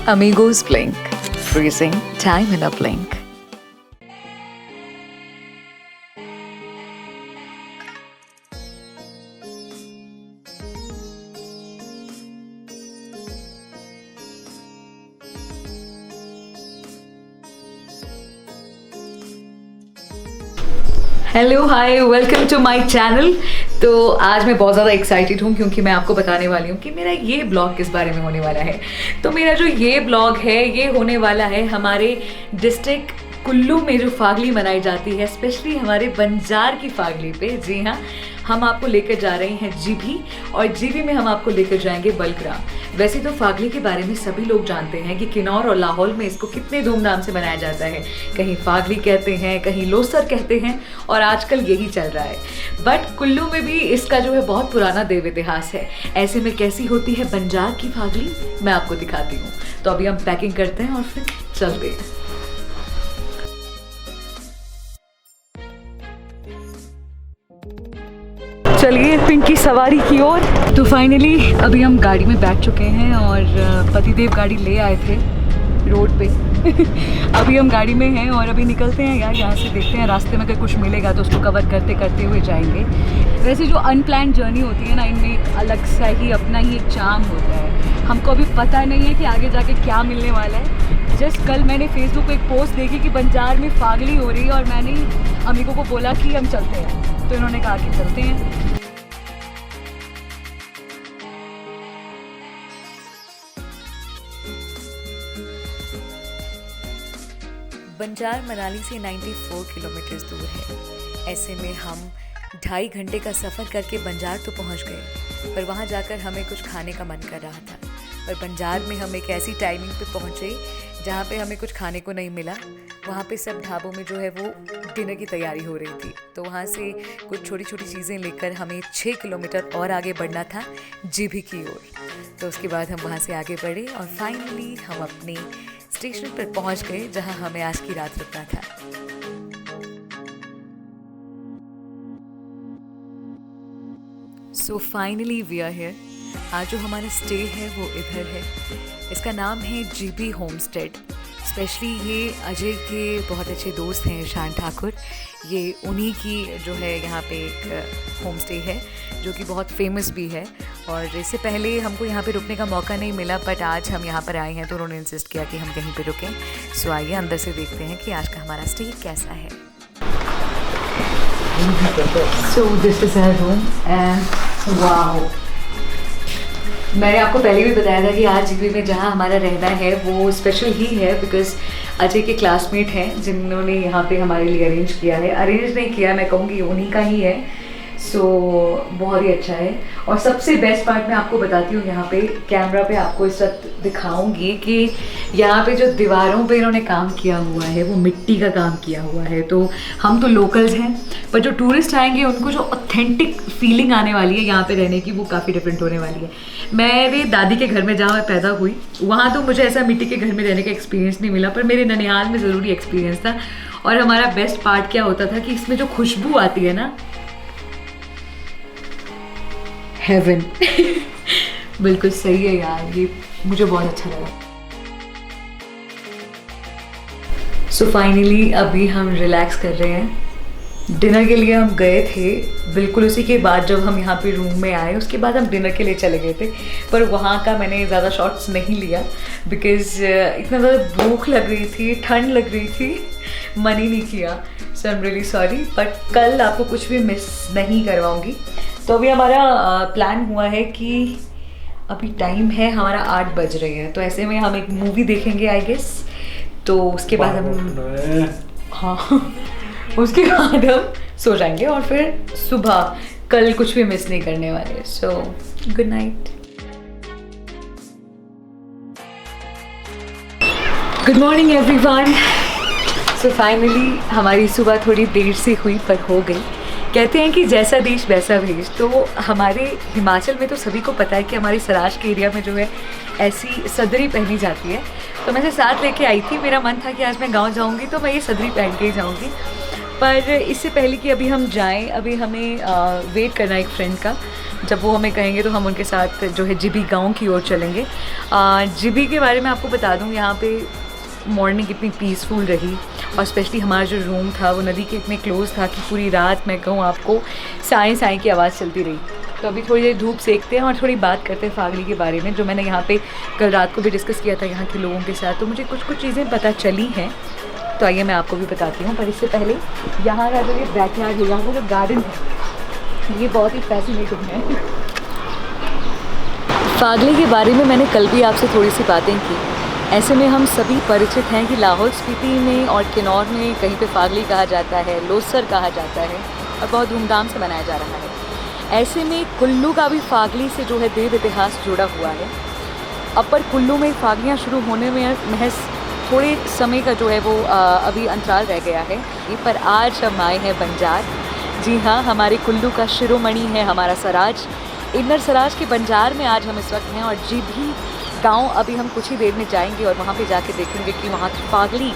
Amigos Blink, freezing time in a blink. Hello hi, welcome to my channel. तो आज मैं बहुत ज़्यादा एक्साइटेड हूँ क्योंकि मैं आपको बताने वाली हूँ कि मेरा ये ब्लॉग किस बारे में होने वाला है। तो मेरा जो ये ब्लॉग है ये होने वाला है हमारे डिस्ट्रिक्ट कुल्लू में जो फागली मनाई जाती है, स्पेशली हमारे बंजार की फागली पे। जी हाँ, हम आपको लेकर जा रहे हैं जीभी, और जीभी में हम आपको लेकर जाएंगे बलग्राम। वैसे तो फागली के बारे में सभी लोग जानते हैं कि किन्नौर और लाहौल में इसको कितने धूमधाम से मनाया जाता है। कहीं फागली कहते हैं, कहीं लोसर कहते हैं, और आजकल यही चल रहा है। बट कुल्लू में भी इसका जो है बहुत पुराना देव इतिहास है। ऐसे में कैसी होती है बंजार की फागली, मैं आपको दिखाती हूँ। तो अभी हम पैकिंग करते हैं और फिर चलते हैं। चलिए पिंकी सवारी की ओर। तो फाइनली अभी हम गाड़ी में बैठ चुके हैं और पतिदेव गाड़ी ले आए थे रोड पे। अभी हम गाड़ी में हैं और अभी निकलते हैं यार यहाँ से। देखते हैं रास्ते में अगर कुछ मिलेगा तो उसको कवर करते करते हुए जाएंगे। वैसे जो अनप्लान्ड जर्नी होती है ना, इनमें एक अलग सा ही अपना ही एक चार्म होता है। हमको अभी पता नहीं है कि आगे जाके क्या मिलने वाला है। जस्ट कल मैंने फेसबुक पे एक पोस्ट देखी कि बंजार में फागली हो रही है, और मैंने अमीगो को बोला कि हम चलते हैं, तो इन्होंने कहा कि चलते हैं। बंजार मनाली से 94 किलोमीटर दूर है। ऐसे में हम 2.5 घंटे का सफ़र करके बंजार तो पहुंच गए, पर वहां जाकर हमें कुछ खाने का मन कर रहा था। पर बंजार में हम एक ऐसी टाइमिंग पे पहुंचे जहां पे हमें कुछ खाने को नहीं मिला। वहां पे सब ढाबों में जो है वो डिनर की तैयारी हो रही थी। तो वहां से कुछ छोटी छोटी चीज़ें लेकर हमें 6 किलोमीटर और आगे बढ़ना था जीभी की ओर। तो उसके बाद हम वहाँ से आगे बढ़े और फाइनली हम अपने स्टेशन पर पहुंच गए जहां हमें आज की रात रुकना था। So finally we are here. आज जो हमारा स्टे है वो इधर है। इसका नाम है जीभी होमस्टेड। स्पेशली ये अजय के बहुत अच्छे दोस्त हैं ईशान ठाकुर। ये उन्हीं की जो है यहाँ पे एक होम स्टे है जो कि बहुत फेमस भी है। और इससे पहले हमको यहाँ पे रुकने का मौका नहीं मिला, बट आज हम यहाँ पर आए हैं तो उन्होंने इंसिस्ट किया कि हम कहीं पे रुकें। सो आइए अंदर से देखते हैं कि आज का हमारा स्टे कैसा है। So this is our room and wow, मैंने आपको पहले भी बताया था कि आज जीबी में जहाँ हमारा रहना है वो स्पेशल ही है, बिकॉज अजय के क्लासमेट हैं जिन्होंने यहाँ पे हमारे लिए अरेंज किया है। अरेंज नहीं किया, मैं कहूँगी उन्हीं का ही है। सो बहुत ही अच्छा है। और सबसे बेस्ट पार्ट मैं आपको बताती हूँ, यहाँ पे कैमरा पे आपको इस वक्त दिखाऊंगी कि यहाँ पे जो दीवारों पे इन्होंने काम किया हुआ है वो मिट्टी का काम किया हुआ है। तो हम तो लोकल्स हैं, पर जो टूरिस्ट आएंगे उनको जो ऑथेंटिक फीलिंग आने वाली है यहाँ पे रहने की वो काफ़ी डिफरेंट होने वाली है। मेरे दादी के घर में जहाँ मैं पैदा हुई वहाँ तो मुझे ऐसा मिट्टी के घर में रहने का एक्सपीरियंस नहीं मिला, पर मेरे ननिहाल में ज़रूरी एक्सपीरियंस था। और हमारा बेस्ट पार्ट क्या होता था कि इसमें जो खुशबू आती है ना, हेवन। बिल्कुल सही है यार, ये मुझे बहुत अच्छा लगा। सो फाइनली अभी हम रिलैक्स कर रहे हैं। डिनर के लिए हम गए थे, बिल्कुल उसी के बाद जब हम यहाँ पे रूम में आए उसके बाद हम डिनर के लिए चले गए थे। पर वहाँ का मैंने ज़्यादा शॉट्स नहीं लिया बिकॉज़ इतना ज़्यादा भूख लग रही थी, ठंड लग रही थी, मन ही नहीं किया। So I am really sorry, but कल आपको कुछ भी मिस नहीं करवाऊँगी। तो अभी हमारा प्लान हुआ है कि अभी टाइम है हमारा 8 बज रहे हैं, तो ऐसे में हम एक मूवी देखेंगे आई गेस। तो उसके बाद हम उसके बाद हम सो जाएंगे और फिर सुबह कल कुछ भी मिस नहीं करने वाले। So good night, good morning everyone. So finally हमारी सुबह थोड़ी देर से हुई पर हो गई। कहते हैं कि जैसा देश वैसा भेष। तो हमारे हिमाचल में तो सभी को पता है कि हमारी सराज के एरिया में जो है ऐसी सदरी पहनी जाती है। तो मैं इसे साथ लेके आई थी। मेरा मन था कि आज मैं गांव जाऊंगी तो मैं ये सदरी पहन के ही जाऊंगी। पर इससे पहले कि अभी हम जाएं, अभी हमें वेट करना है एक फ्रेंड का। जब वो हमें कहेंगे तो हम उनके साथ जो है जीबी गांव की ओर चलेंगे। जीबी के बारे में आपको बता दूं, यहाँ पे मॉर्निंग इतनी पीसफुल रही और स्पेशली हमारा जो रूम था वो नदी के इतने क्लोज था कि पूरी रात मैं कहूँ आपको साएँ साएँ की आवाज़ चलती रही। तो अभी थोड़ी देर धूप सेकते हैं और थोड़ी बात करते हैं फागली के बारे में, जो मैंने यहाँ पे कल रात को भी डिस्कस किया था यहाँ के लोगों के साथ। तो मुझे कुछ चीज़ें पता चली हैं, तो आइए मैं आपको भी बताती हूँ। पर इससे पहले यहाँ का जो ये बैकयार्ड है, यहाँ का जो गार्डन है, ये बहुत ही फैसिनेटिंग है। फागली के बारे में मैंने कल भी आपसे थोड़ी सी बातें की। ऐसे में हम सभी परिचित हैं कि लाहौल स्पीति में और किन्नौर में कहीं पे फागली कहा जाता है, लोसर कहा जाता है और बहुत धूमधाम से मनाया जा रहा है। ऐसे में कुल्लू का भी फागली से जो है देव इतिहास जुड़ा हुआ है। अब पर कुल्लू में फागलियाँ शुरू होने में महज थोड़े समय का जो है वो अभी अंतराल रह गया है। पर आज हम आए हैं बंजार। जी हाँ, हमारे कुल्लू का शिरोमणि है हमारा सराज। इन्नर सराज के बंजार में आज हम इस वक्त हैं और जीभी गांव अभी हम कुछ ही देर में जाएंगे और वहाँ पे जाके देखेंगे कि वहाँ की फागली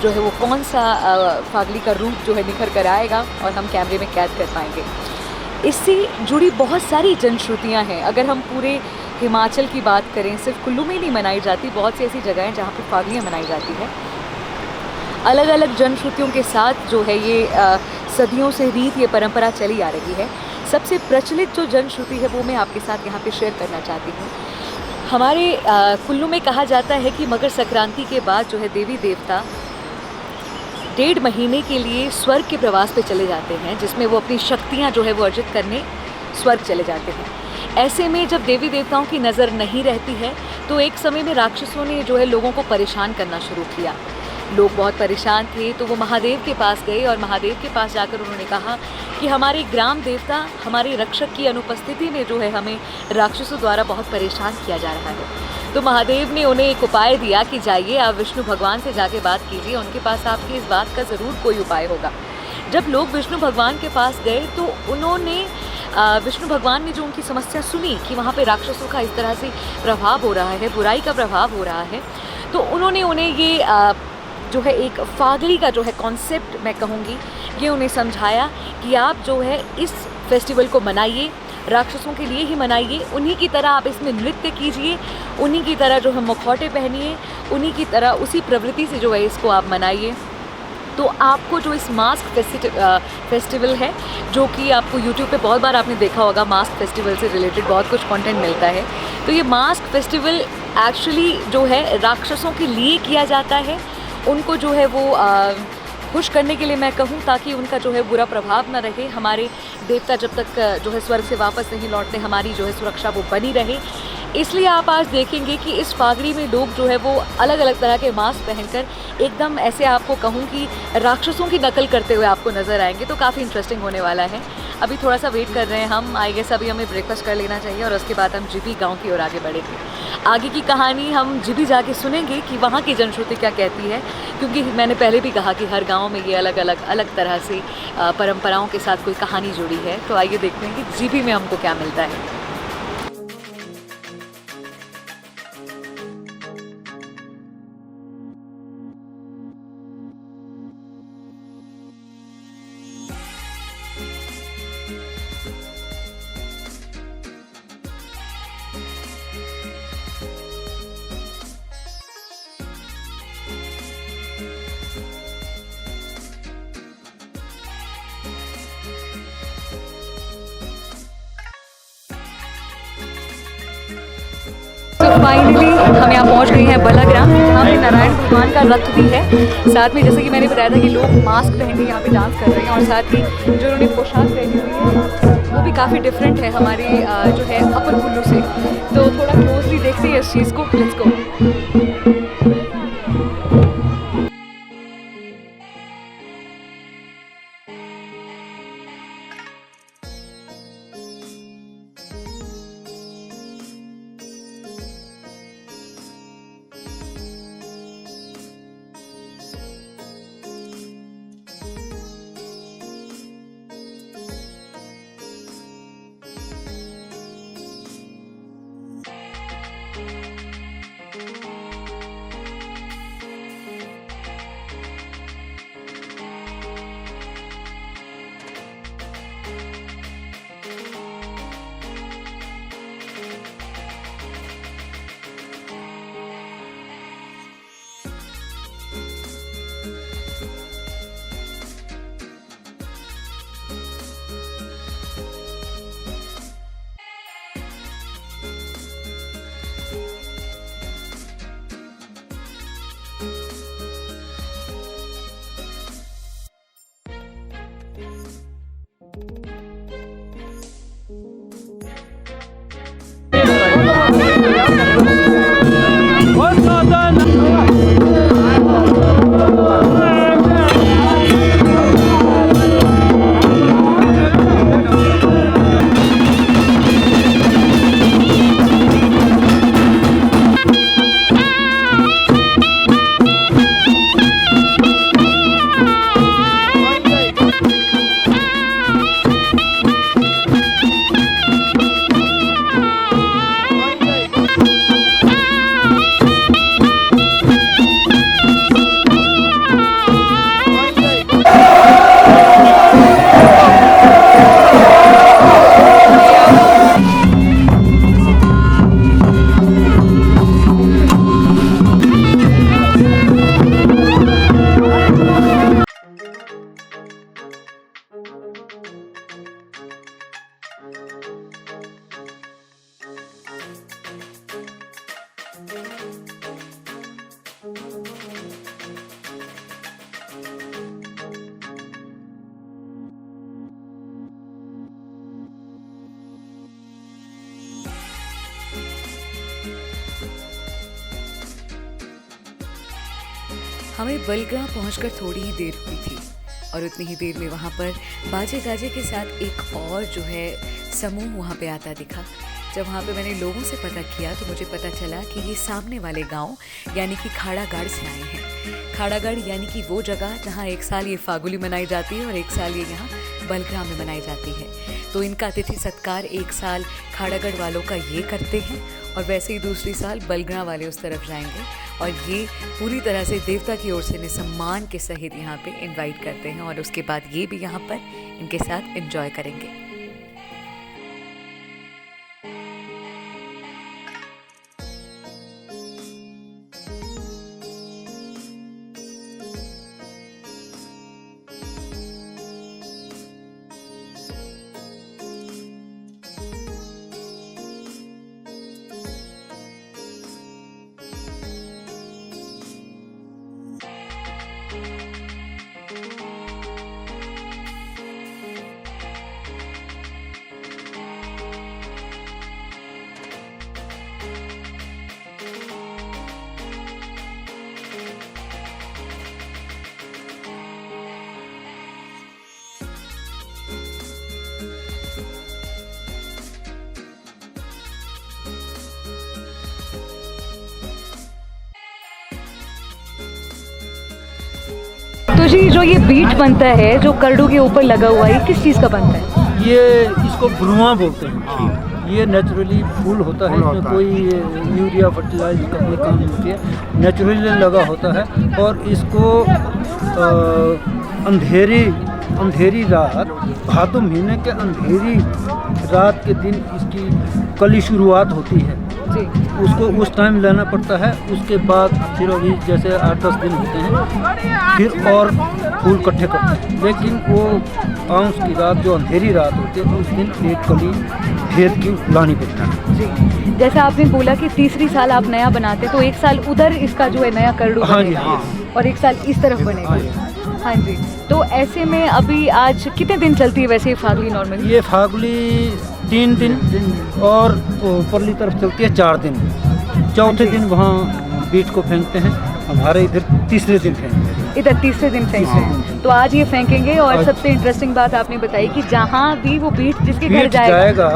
जो है वो कौन सा फागली का रूप जो है निखर कर आएगा और हम कैमरे में कैद कर पाएंगे। इससे जुड़ी बहुत सारी जनश्रुतियाँ हैं। अगर हम पूरे हिमाचल की बात करें, सिर्फ कुल्लू में नहीं मनाई जाती, बहुत सी ऐसी जगह हैं जहाँ पर फागलियाँ मनाई जाती हैं। अलग अलग जनश्रुतियों के साथ जो है ये सदियों से रीत, ये परंपरा चली आ रही है। सबसे प्रचलित जो जनश्रुति है वो मैं आपके साथ यहाँ पे शेयर करना चाहती हूँ। हमारे कुल्लू में कहा जाता है कि मकर संक्रांति के बाद जो है देवी देवता 1.5 महीने के लिए स्वर्ग के प्रवास पे चले जाते हैं, जिसमें वो अपनी शक्तियाँ जो है वो अर्जित करने स्वर्ग चले जाते हैं। ऐसे में जब देवी देवताओं की नज़र नहीं रहती है तो एक समय में राक्षसों ने जो है लोगों को परेशान करना शुरू किया। लोग बहुत परेशान थे तो वो महादेव के पास गए और महादेव के पास जाकर उन्होंने कहा कि हमारे ग्राम देवता, हमारे रक्षक की अनुपस्थिति में जो है हमें राक्षसों द्वारा बहुत परेशान किया जा रहा है। तो महादेव ने उन्हें एक उपाय दिया कि जाइए आप विष्णु भगवान से जाके बात कीजिए, उनके पास आपकी इस बात का ज़रूर कोई उपाय होगा। जब लोग विष्णु भगवान के पास गए तो उन्होंने विष्णु भगवान ने जो उनकी समस्या सुनी कि वहाँ पे राक्षसों का इस तरह से प्रभाव हो रहा है, बुराई का प्रभाव हो रहा है, तो उन्होंने उन्हें ये जो है एक फागली का जो है कॉन्सेप्ट मैं कहूँगी, ये उन्हें समझाया कि आप जो है इस फेस्टिवल को मनाइए, राक्षसों के लिए ही मनाइए, उन्हीं की तरह आप इसमें नृत्य कीजिए, उन्हीं की तरह जो है मुखौटे पहनिए, उन्हीं की तरह उसी प्रवृत्ति से जो है इसको आप मनाइए। तो आपको जो इस मास्क फेस्टिवल है, जो कि आपको यूट्यूब पे बहुत बार आपने देखा होगा, मास्क फेस्टिवल से रिलेटेड बहुत कुछ कंटेंट मिलता है। तो ये मास्क फेस्टिवल एक्चुअली जो है राक्षसों के लिए किया जाता है, उनको जो है वो खुश करने के लिए मैं कहूँ, ताकि उनका जो है बुरा प्रभाव ना रहे। हमारे देवता जब तक जो है स्वर्ग से वापस नहीं लौटते, हमारी जो है सुरक्षा वो बनी रहे। इसलिए आप आज देखेंगे कि इस फागड़ी में लोग जो है वो अलग अलग तरह के मास्क पहनकर एकदम ऐसे आपको कहूँ कि राक्षसों की नकल करते हुए आपको नज़र आएंगे। तो काफ़ी इंटरेस्टिंग होने वाला है। अभी थोड़ा सा वेट कर रहे हैं हम, आई गेस अभी हमें ब्रेकफास्ट कर लेना चाहिए और उसके बाद हम जीबी गांव की ओर आगे बढ़ेंगे। आगे की कहानी हम जीबी जाके सुनेंगे कि वहाँ की जनश्रुति क्या कहती है, क्योंकि मैंने पहले भी कहा कि हर गाँव में ये अलग तरह से परंपराओं के साथ कोई कहानी जुड़ी है। तो आइए देखते हैं कि जीबी में हमको क्या मिलता है। तो फाइनली हम यहाँ पहुँच गए हैं बलाग्राम। यहाँ पे नारायण भगवान का रथ भी है। साथ में जैसे कि मैंने बताया था कि लोग मास्क पहन के यहाँ पे डांस कर रहे हैं और साथ ही जो उन्होंने पोशाक पहनी हुई है वो भी काफ़ी डिफरेंट है हमारे जो है अपर कुल्लू से। तो थोड़ा क्लोजली देखते हैं इस चीज़ को। Let's go. हमें बलग्राम पहुंचकर थोड़ी ही देर हुई थी और उतनी ही देर में वहाँ पर बाजे गाजे के साथ एक और जो है समूह वहाँ पे आता दिखा। जब वहाँ पे मैंने लोगों से पता किया तो मुझे पता चला कि ये सामने वाले गांव यानी कि खाड़ागढ़ से आए हैं। खाड़ागढ़ यानी कि वो जगह जहाँ एक साल ये फागुली मनाई जाती है और एक साल ये यहाँ बलग्राम में मनाई जाती है। तो इनका अतिथि सत्कार एक साल खाड़ागढ़ वालों का ये करते हैं और वैसे ही दूसरी साल बलग्राम वाले उस तरफ जाएंगे और ये पूरी तरह से देवता की ओर से इन्हें सम्मान के सहित यहाँ पे इनवाइट करते हैं और उसके बाद ये भी यहाँ पर इनके साथ एंजॉय करेंगे। तो जी जो ये बीट बनता है जो करडू के ऊपर लगा हुआ है किस चीज़ का बनता है? ये इसको भ्रुआ बोलते हैं। ये नेचुरली फूल होता है, इसमें कोई यूरिया फर्टिलाइज का कोई काम नहीं होती है, नेचुरली लगा होता है। और इसको अंधेरी रात, भादो महीने के अंधेरी रात के दिन इसकी कली शुरुआत होती है जी। उसको उस टाइम लेना पड़ता है। उसके बाद फिर अभी जैसे 8-10 दिन होते हैं फिर और फूल इकट्ठे करते हैं। लेकिन वो आउंस की रात जो अंधेरी रात होती है उस दिन एक कली भेद की लानी पड़ती है जी। जैसा आपने बोला कि तीसरी साल आप नया बनाते तो एक साल उधर इसका जो है नया करडू बनेगा और एक साल इस तरफ बनेगा। हाँ जी। तो ऐसे में अभी आज कितने दिन चलती है वैसे ये फागुली नॉर्मली? ये फागुली 3 दिन और ऊपरली तरफ चलती है 4 दिन। चौथे दिन वहाँ बीट को फेंकते हैं, हमारे इधर तीसरे दिन फेंकते हैं। इधर तीसरे दिन फेंकते हैं। तो आज ये फेंकेंगे और सबसे इंटरेस्टिंग बात आपने बताई कि जहाँ भी वो बीट जिसके घर जाएगा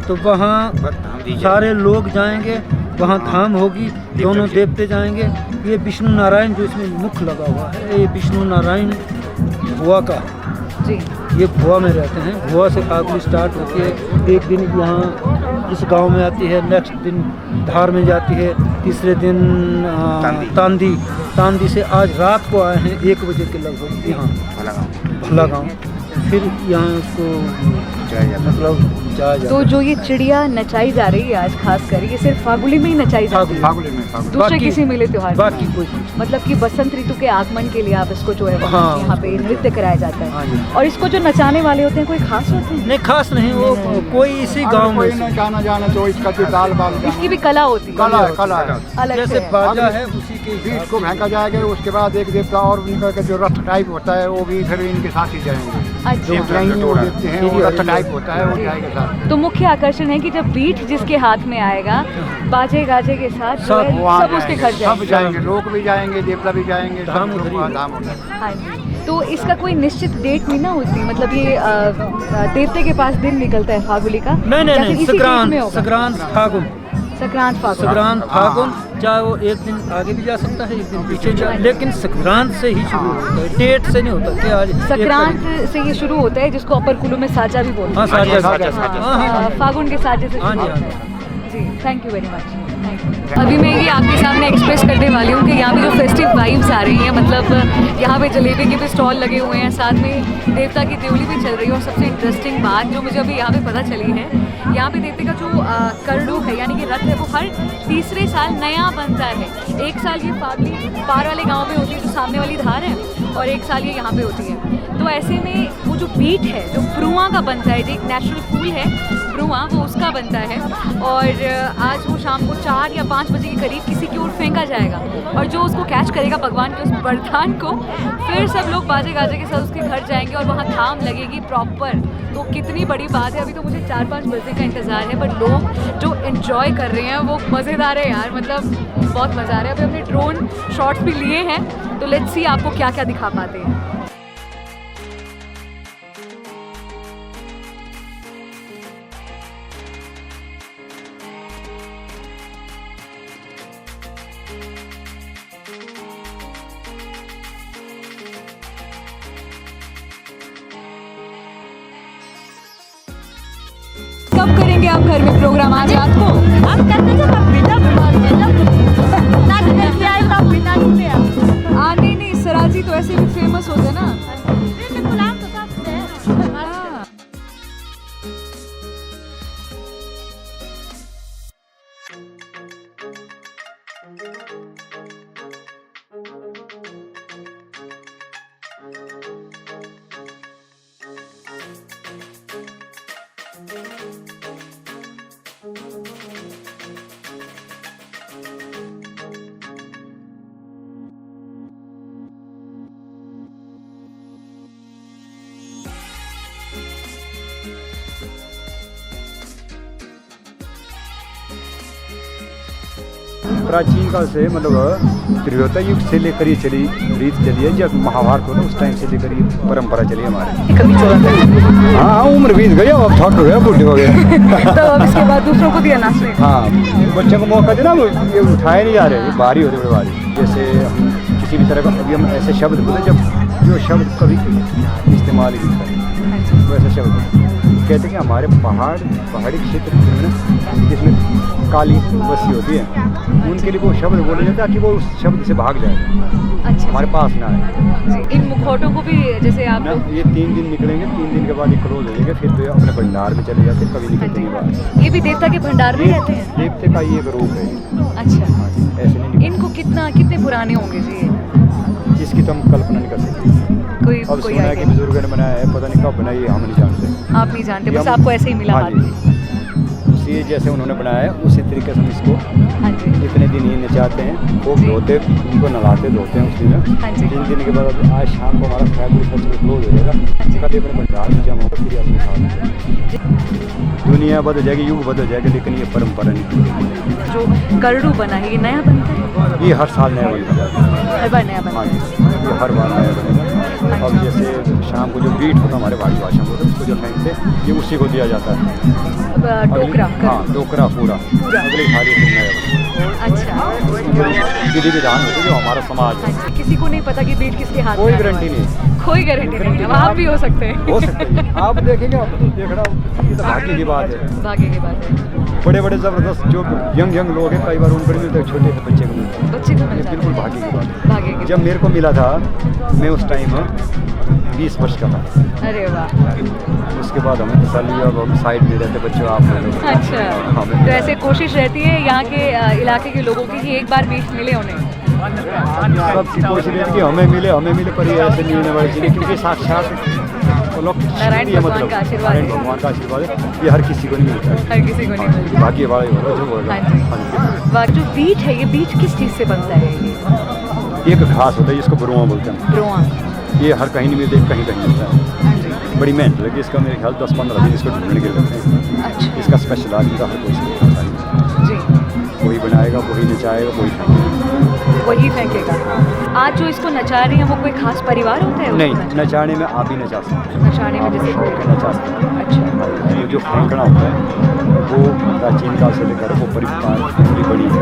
तो वहाँ सारे लोग जाएंगे, वहाँ धाम होगी, दोनों देवते जाएंगे। ये विष्णु नारायण जो इसमें मुख लगा हुआ है ये विष्णु नारायण भुआ का जी। ये भुआ में रहते हैं। भुआ से फागुली स्टार्ट होती है। एक दिन यहाँ इस गांव में आती है, नेक्स्ट दिन धार में जाती है, तीसरे दिन तांदी से आज रात को आए हैं 1 बजे के लगभग यहाँ भला गाँव। फिर यहाँ उसको मतलब तो जो ये चिड़िया नचाई जा रही है आज खास कर ये सिर्फ फागुली में ही नचाई जाती है? फागुली में दूसरे किसी मेले त्योहार बाकी कोई मतलब कि बसंत ऋतु के आगमन के लिए आप इसको जो है हाँ, यहाँ पे नृत्य कराया जाता है। हाँ, और इसको जो नचाने वाले होते हैं कोई खास होते हैं? नहीं खास नहीं, वो कोई इसी गांव में जाना तो इसका जो दाल बाल इसकी भी कला होती है। कला है अलग जैसे से बाजा है उसी के बीट को फेंका जाएगा। उसके बाद एक देवता और उनका जो रथ टाइप होता है वो भी फिर इनके साथ ही जाएंगे। अच्छा। वो देखते हैं वो रथ टाइप होता है वो जाएगा साथ। तो मुख्य आकर्षण है कि जब बीट जिसके हाथ में आएगा बाजे गाजे के साथ सब उसके घर सब जाएंगे, लोग भी जाएंगे, देवता भी जाएंगे, धाम सब उधर ही धाम होता है। हाँ जी। तो इसका कोई निश्चित डेट नहीं ना होती, मतलब ये देवते के पास दिन निकलता है फागुली का? नहीं संक्रांत फागुन चाहे वो एक दिन आगे भी जा सकता है, एक दिन पीछे जा, लेकिन संक्रांत से ही शुरू होता है, डेट से नहीं होता कि आज संक्रांत से ये शुरू होता है जिसको अपर कुल्लू में साजा भी बोलते हैं। साजा फागुन के साजे से हाँ शुरू जी होता है। जी थैंक यू वेरी मच। अभी मैं ये आपके सामने एक्सप्रेस करने वाली हूँ कि यहाँ पे जो फेस्टिव वाइब्स आ रही हैं, मतलब यहाँ पे जलेबी के भी स्टॉल लगे हुए हैं, साथ में देवता की देवली भी चल रही है। और सबसे इंटरेस्टिंग बात जो मुझे अभी यहाँ पे पता चली है, यहाँ पे देवते का जो करडू है यानी कि रथ है वो हर तीसरे साल नया बनता है। एक साल ये फागली पार वाले गाँव में होती है जो सामने वाली धार है और एक साल ये यहाँ पे होती है। तो ऐसे में वो जो बीट है जो प्रुआ का बनता है जो एक नेचुरल फूल है ब्रुआ, वो उसका बनता है और आज वो शाम को 4 या 5 बजे के करीब किसी की ओर फेंका जाएगा और जो उसको कैच करेगा भगवान के उस वरदान को, फिर सब लोग बाजे गाजे के साथ उसके घर जाएंगे और वहाँ थाम लगेगी प्रॉपर। तो कितनी बड़ी बात है। अभी तो मुझे 4-5 बजे का इंतज़ार है, पर लोग जो इन्जॉय कर रहे हैं वो मज़ेदार है यार, मतलब बहुत मज़ा आ रहा है। अभी हमने ड्रोन शॉट्स भी लिए हैं, तो लेट्स सी आपको क्या क्या दिखा पाते हैं। कब करेंगे आप घर में प्रोग्राम? आज रात को हम करते थे तब बिना नहीं, सराजी तो ऐसे भी फेमस होते ना। प्राचीन काल से मतलब त्रेता युग से लेकर ये चली रीत चली है, जब महाभारत होता उस टाइम से लेकर ये परंपरा चली हमारे। कभी चला था? हाँ, उम्र बीत गई, अब थक गया, बूढ़े हो गए। तो अब इसके बाद दूसरों को दिया नाचने? हाँ, बच्चों को मौका देना, ये उठाए नहीं जा रहे, ये भारी होते बड़े भारी। जैसे हम किसी भी तरह का अभी हम ऐसे शब्द बोले जब जो शब्द कभी इस्तेमाल ही नहीं करें, वैसे शब्द कहते हैं कि हमारे पहाड़ी क्षेत्र में जिसमें काली बस्ती होती है, उनके लिए वो शब्द बोले जाता है कि वो उस शब्द से भाग जाए। अच्छा, हमारे पास ना आए। इन मुखौटों को भी जैसे आप लोग ये 3 दिन निकलेंगे, 3 दिन के बाद ये क्लोज हो जाएंगे, फिर तो ये अपने भंडार में चले जाते, कभी निकलते नहीं बाहर। ये भी देवता के भंडार में रहते हैं? देवते का ये एक रूप है। अच्छा, ऐसे नहीं इनको कितने पुराने होंगे जी ये? जिसकी तो हम कल्पना नहीं कर सकते। अब सुना है कि बुजुर्गों ने बनाया है, पता नहीं कब बनाई है, हम नहीं जानते। आप नहीं जानते, बस आपको ऐसे ही मिला? हाँ जी, उसी जैसे उन्होंने बनाया है उसी तरीके से हम इसको हाँ जी इतने दिन ही नचाते हैं, वो धोते, उनको नहलाते धोते हैं उस दिन। हाँ जी। 3 दिन के बाद आज शाम को हमारा फैमिली सच क्लोज हो जाएगा, कभी अपने भंडार में जमा होगा, फिर अपने साथ दुनिया बदल जाएगी, युग बदल जाएगा, लेकिन ये परंपरा नहीं। जो गरुड़ बना है ये नया बनता है? ये हर साल नया बनता है, हर बार नया बनता हाँ है? जी, ये हर बार नया बनेगा। अब जैसे शाम को जो बीट होता है हमारे भाड़ी भाषा में होता है, उसको जो फेंकते ये उसी को दिया जाता है। टोकरा? हाँ, टोकरा पूरा अगले थाली से नया बनता है। अच्छा, विधि विधान होते जो हमारा समाज है। हाँ जी। किसी को नहीं पता कि बीट किसके हाथ में कोई है? गारंटी नहीं, कोई गारंटी नहीं है, आप भी हो सकते हैं। हो सकते हैं, आप देखेंगे, आप तो देखना, ये तो भाग्य की बात है। भाग्य की बात है। बड़े ज़बरदस्त जो यंग लोग हैं, कई बार उनको नहीं मिलते, छोटे से बच्चे को मिलता है। बच्चे को मिल ये जाता बिल्कुल है। भाग्य की बात है। भाग्य की जब मेरे को मिला था, मैं उस टाइम 20 वर्ष का था। अरे वाह। उसके बाद हमें तसल्ली हुआ, अब हम साइड में रहते बच्चों आप लोग। अच्छा, हाँ, तो ऐसे कोशिश रहती है यहाँ के इलाके के लोगों की कि एक बार बीट मिले उन्हें? सबकी कोशिश रहती है कि हमें मिले, पर ये ऐसे नहीं होने वाली चीज़ें, क्योंकि साक्षात नारायण भगवान का आशीर्वाद है। नारायण भगवान का आशीर्वाद है, ये हर किसी को नहीं मिलता है। हर किसी को नहीं मिलता। भाग्य वाले हो जो बोल रहा हाँ जी। है। वाह, जो बीट है, ये बीट किस चीज़ से बनता है? ये एक घास होता है जिसको ब्रुआ बोलते हैं, ब्रुआ। ये हर कहीं नहीं मिलते, कहीं मिलता है। हाँ जी। बड़ी मेहनत लगी इसका, मेरे ख्याल 10-15 दिन इसको ढूंढने के लगते हैं। अच्छा इसका स्पेशल आदमी का हर कोई सीखता है, जी, वही बनाएगा, वही नचाएगा, वही फेंकेगा। वही फेंकेगा। आज जो इसको नचा रही हैं वो कोई खास परिवार होता है? नहीं, उसको नचाने में आप ही नचा सकते हैं। नचाने में जैसे शौक है, नचा सकते हैं। अच्छा, जो फेंकना होता है वो प्राचीन काल से लेकर वो परिवार बड़ी है,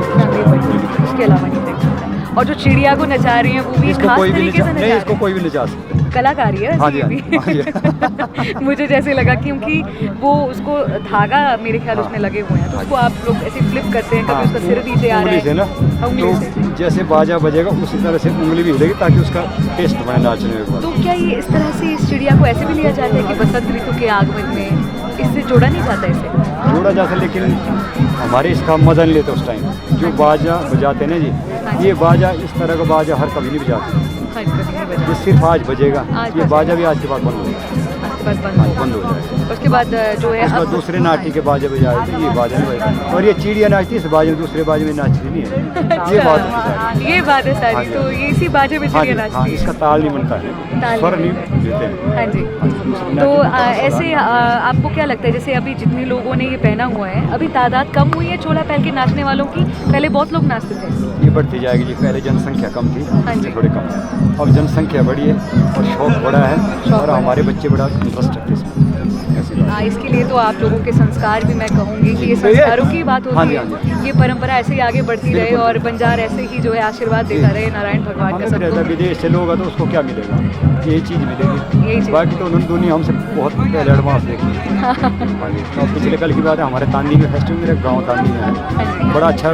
उसके अलावा नहीं फेंक सकता। और जो चिड़िया को नचा रही हैं वो भी इसको खास कोई भी तरीके से नहीं, नचा इसको कोई भी नचा सकते हैं। कलाकारी है हाँ जी, ये हाँ भी। जी, हाँ जी। मुझे जैसे लगा क्योंकि वो उसको धागा मेरे ख्याल उसमें लगे हुए हैं, तो उसको आप लोग ऐसे फ्लिप करते हैं, कभी उसका सिर नीचे आ रहा उंगली से है ना, उंगली से। तो जैसे बाजा बजेगा उसी तरह से उंगली भी हिलेगी ताकि उसका टेस्ट बने नाचने के तो बाद। क्या ये इस तरह से इस चिड़िया को ऐसे भी लिया जाता है कि बसंत ऋतु के आगमन में इससे जोड़ा नहीं जाता इसे? जोड़ा जाता, लेकिन हमारे इसका मजा नहीं लेते उस टाइम। जो बाजा बजाते ना जी, ये बाजा इस तरह का बाजा हर कभी नहीं बजाते, हाँ, कभी नहीं बजा। ये सिर्फ आज बजेगा। आज ये बजेगा। बाजा भी आज के बाद बंद हो गया। उसके बाद बंद हाँ, होगा। बंद हो जाएगा। उसके बाद जो है उसके बाद अब दूसरे नाटी के बाजे बजाए थे, ये बाजे नहीं बजाए। और ये चिड़िया नाचती है, इस बाजे में दूसरे बाजे में नाचती नहीं है, ये बात है। ये बात है सारी, हाँ जी। तो ये इसी बाजे में हाँ चिड़िया जी, हाँ, नाचती है। इसका ताल नहीं बनता है, ताल स्वर नहीं नहीं देते हैं। हाँ जी। तो ऐसे आपको क्या लगता है, जैसे अभी जितने लोगों ने ये पहना हुआ है, अभी तादाद कम हुई है चोला पहन के नाचने वालों की? पहले बहुत लोग नाचते थे। ये बढ़ती जाएगी जी, पहले जनसंख्या कम थी, हाँ जी। ये थोड़े कम है। अब जनसंख्या बढ़ी है और शौक बड़ा है, और हमारे बच्चे बड़ा इंटरेस्ट रखते हैं इसमें, ऐसी बात है। इसके लिए तो आप लोगों के संस्कार भी मैं कहूँगी कि ये संस्कारों की बात हाँ होती जी, है, हाँ जी। ये परंपरा ऐसे ही आगे बढ़ती रहे बिल्कुल। और बंजार ऐसे ही जो है आशीर्वाद देता रहे नारायण भगवान का हमें भी रहता है, सबको। विदेश से लोग आते तो उसको क्या मिलेगा, यही चीज़ यही मिलेगी। चीज़। बाकी तो उन्होंने दुनिया हमसे बहुत पहले एडवांस देखी है। हाँ जी। तो पिछले कल की बात है, हमारे तांदी में फेस्टिवल, मेरे गाँव तांदी में हाँ जी। है, बड़ा अच्छा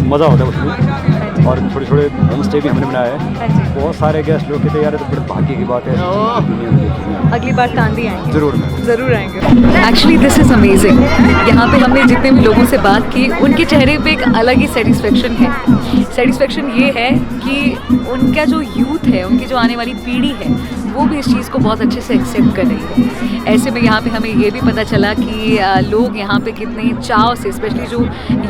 मज़ा होता है उसमें, और छोटे छोटे होम स्टे भी हमने बनाया है। हाँ जी। बहुत सारे गेस्ट लोग कहते हैं यार, तो बड़े भाग्य की बात है, दुनिया में देखी नहीं है। अगली बार तांदी आएंगे। ज़रूर आएंगे। Actually this is amazing. यहाँ पे हमने जितने भी लोगों से बात की, उनके चेहरे पे एक अलग ही सेटिस्फेक्शन है। सेटिस्फेक्शन ये है कि उनका जो यूथ है, उनकी जो आने वाली पीढ़ी है, वो भी इस चीज़ को बहुत अच्छे से एक्सेप्ट कर रही है। ऐसे में यहाँ पे हमें ये भी पता चला कि लोग यहाँ पे कितने चाव से, स्पेशली जो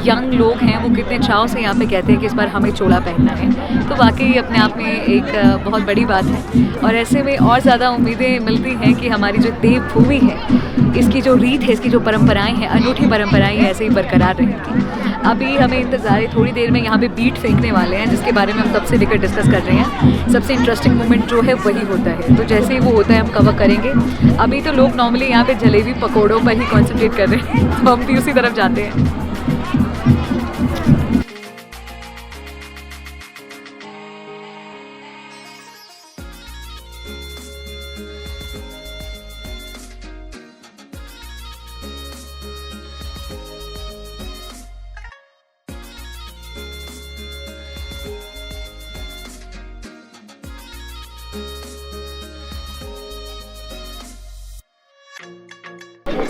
यंग लोग हैं, वो कितने चाव से यहाँ पे कहते हैं कि इस बार हमें चोला पहनना है। तो वाकई अपने आप में एक बहुत बड़ी बात है, और ऐसे में और ज़्यादा उम्मीदें मिलती हैं कि हमारी जो देवभूमि है, इसकी जो रीत है, इसकी जो परंपराएं हैं, अनूठी परंपराएं ऐसे ही बरकरार रहेंगी। अभी हमें इंतज़ार है, थोड़ी देर में यहाँ पे बीट फेंकने वाले हैं, जिसके बारे में हम तब से लेकर डिस्कस कर रहे हैं। सबसे इंटरेस्टिंग मोमेंट जो है वही होता है, तो जैसे ही वो होता है हम कवर करेंगे। अभी तो लोग नॉर्मली यहाँ पे जलेबी पकौड़ों पर ही कॉन्सेंट्रेट कर रहे हैं, तो हम भी उसी तरफ जाते हैं।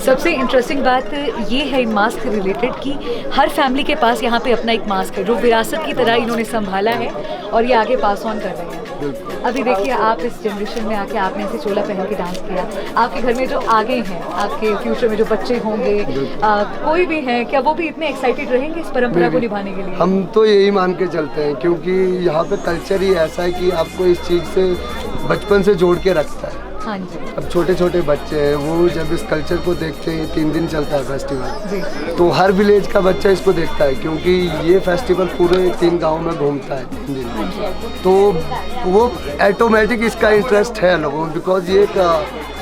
सबसे इंटरेस्टिंग बात ये है इन मास्क से रिलेटेड कि हर फैमिली के पास यहाँ पे अपना एक मास्क है, जो विरासत की तरह इन्होंने संभाला है और ये आगे पास ऑन कर रहे हैं। अभी देखिए, आप इस जनरेशन में आके आपने ऐसे चोला पहन के डांस किया, आपके घर में जो आगे हैं, आपके फ्यूचर में जो बच्चे होंगे, कोई भी हैं, क्या वो भी इतने एक्साइटेड रहेंगे इस परंपरा को निभाने के लिए? हम तो यही मान के चलते हैं, क्योंकि यहाँ पे कल्चर ही ऐसा है कि आपको इस चीज़ से बचपन से जोड़ के रखता है। हाँ जी। अब छोटे छोटे बच्चे हैं, वो जब इस कल्चर को देखते हैं, 3 दिन चलता है फेस्टिवल, जी। तो हर विलेज का बच्चा इसको देखता है, क्योंकि ये फेस्टिवल पूरे 3 गांव में घूमता है 3 दिन। तो वो ऑटोमेटिक इसका इंटरेस्ट है लोगों में, बिकॉज ये एक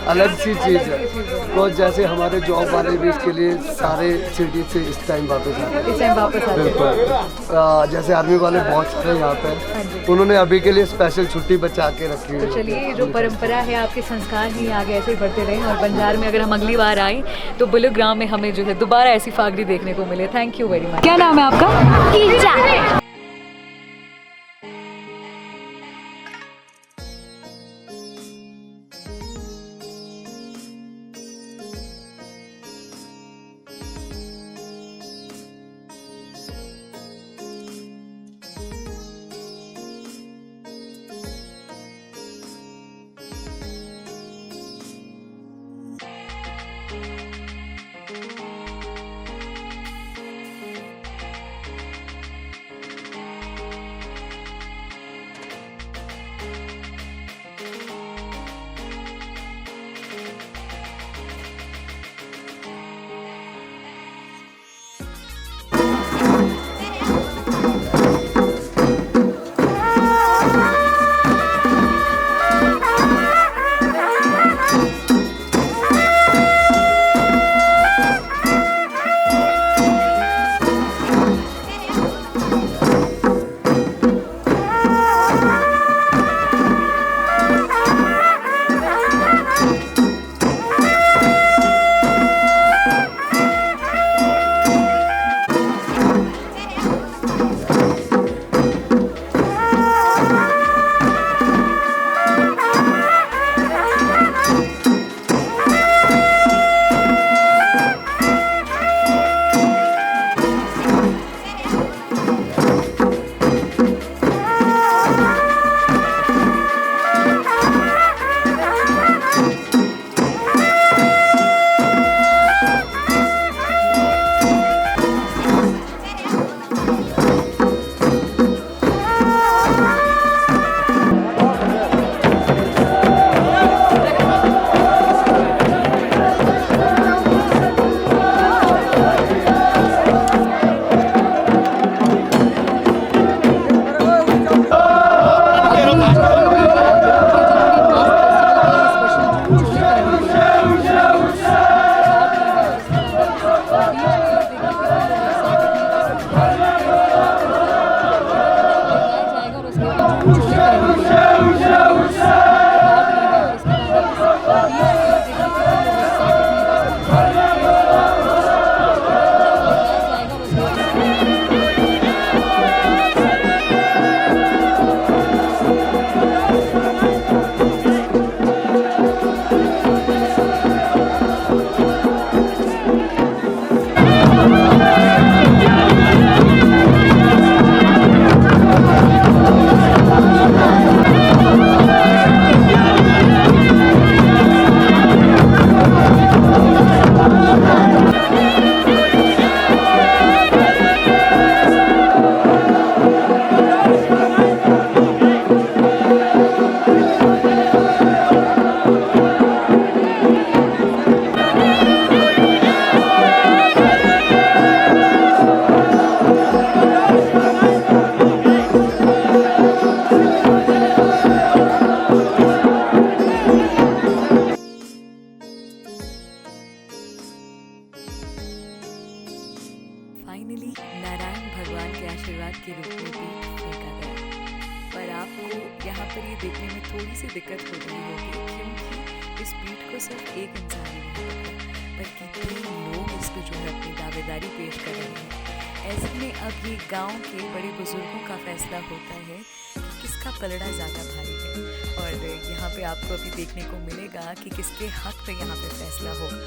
अलग सी चीज़ है। बिकॉज जैसे हमारे जॉब वाले भी इसके लिए सारे सिटी से इस टाइम वापस आते हैं। इस टाइम वापस आते हैं। बिल्कुल। जैसे आर्मी वाले बहुत सारे यहाँ पे, उन्होंने अभी के लिए स्पेशल छुट्टी बचा के रखी है। तो चलिए, ये जो परंपरा है, आपके संस्कार ही आगे ऐसे ही बढ़ते रहें, और बंजार में अगर हम अगली बार आए तो बुलुग्राम में हमें जो है दोबारा ऐसी फागड़ी देखने को मिले। Thank you very much. क्या नाम है आपका? फाइनली नारायण भगवान के आशीर्वाद के रूप में बीट फेंका गया। पर आपको यहाँ पर ये देखने में थोड़ी सी दिक्कत हो रही होगी क्योंकि इस बीट को सिर्फ एक इंसान ही नहीं पकड़ा बल्कि 3 लोग इस पर जो है अपनी दावेदारी पेश कर रहे हैं। ऐसे में अब ये गांव के बड़े बुजुर्गों का फैसला होता है कि किसका पलड़ा ज़्यादा भारी है और यहाँ पे आपको अभी देखने को मिलेगा कि किसके हक पे यहाँ पे फैसला होगा।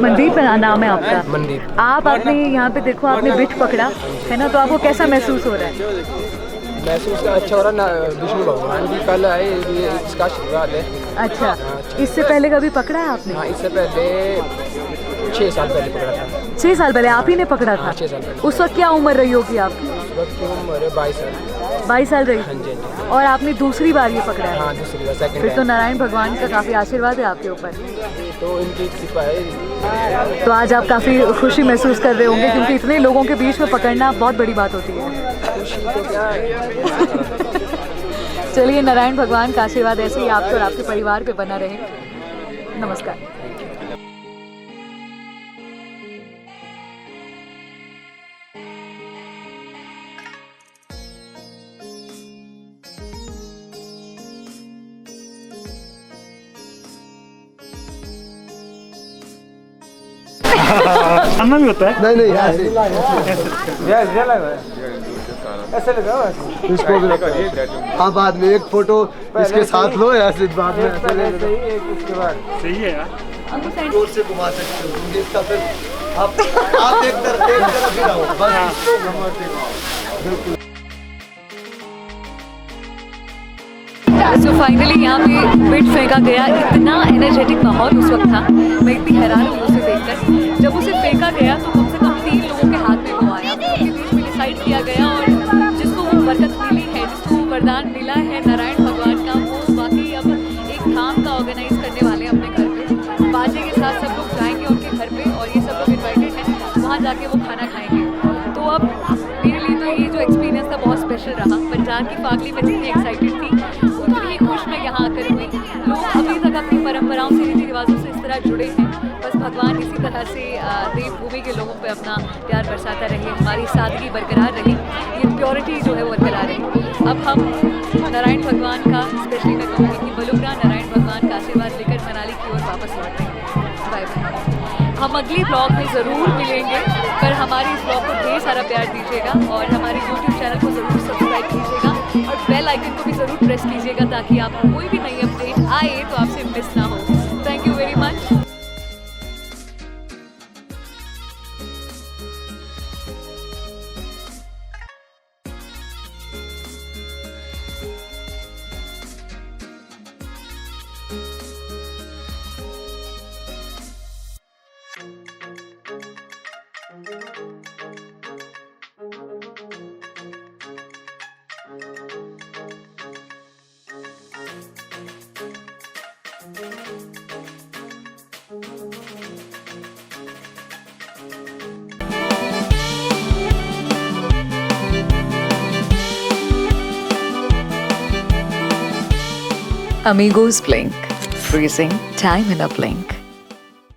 मनदीप नाम है आपका। मनदीप। आप आपने यहाँ पे देखो आपने बिट पकड़ा है ना, तो आपको कैसा महसूस हो रहा है? महसूस अच्छा हो रहा ना, विष्णु भगवान भी कल आए, ये इसका आशीर्वाद है। अच्छा, इससे पहले कभी पकड़ा है आपने? हाँ, इससे पहले 6 साल पहले पकड़ा था। 6 साल पहले आप ही ने पकड़ा था? 6 साल पहले। उस वक्त क्या उम्र रही होगी आपकी? उस वक्त की उम्र 22 साल। 22 साल रही? हाँ जी। और आपने दूसरी बार ये पकड़ा है? हाँ, दूसरी बार, सेकंड फिर तो नारायण भगवान का काफ़ी आशीर्वाद है आपके ऊपर। तो इनकी कृपा है। तो आज आप काफ़ी खुशी महसूस कर रहे होंगे क्योंकि इतने लोगों के बीच में पकड़ना बहुत बड़ी बात होती है। खुशी तो क्या है। चलिए, नारायण भगवान का आशीर्वाद ऐसे ही आपके और आपके परिवार पे बना रहे। नमस्कार। खाना भी होता है? नहीं ऐसे इसको भी रखो। हाँ, बाद में एक फोटो इसके साथ लो, ऐसे बाद में ऐसे ले लो। सही है यार। जोर से घुमा सकते हो क्योंकि इसका फिर आप एक तरफ ही रहो बस। बिल्कुल। तो फाइनली यहाँ पे बिट फेंका गया। इतना एनर्जेटिक माहौल उस वक्त था, मैं इतनी हैरान हूँ उसे देखकर। जब उसे फेंका गया तो कम से कम 3 लोगों के हाथ में वो आया, उनके बीच में डिसाइड किया गया और जिसको वो बरकत मिली है, जिसको वो वरदान मिला है नारायण भगवान का, वो वाकई अब एक धाम का ऑर्गेनाइज करने वाले हैं अपने घर पे। बाजे के साथ सब लोग जाएंगे उनके घर पे और ये सब लोग इन्वाइटेड हैं, वहाँ जाके वो खाना खाएंगे। तो अब मेरे लिए तो ये जो एक्सपीरियंस था बहुत स्पेशल रहा। पंजाब की फागली में जितनी एक्साइटेड थी उतनी ही खुश मैं यहाँ आकर हुई। लोग अभी तक अपनी परंपराओं से, रीति रिवाजों से इस तरह जुड़े हैं। बस भगवान इसी तरह से देवभूमि के लोगों पे अपना प्यार बरसाता रहे, हमारी सादगी बरकरार रहे, ये प्योरिटी जो है वो बरकरार रहे। अब हम नारायण भगवान का, स्पेशली मैं कहूँगी कि बलुग्रा नारायण भगवान का आशीर्वाद लेकर मनाली की ओर वापस लौट रहे हैं। Bye bye. हम अगली ब्लॉग में ज़रूर मिलेंगे, पर हमारे इस ब्लॉग को ढेर सारा प्यार दीजिएगा और हमारे YouTube चैनल को ज़रूर सब्सक्राइब कीजिएगा और बेल आइकन को भी ज़रूर प्रेस कीजिएगा ताकि आपको कोई भी नई अपडेट आए तो आपसे मिस ना हो। Thank you very much. Amigos Blink, freezing time in a blink.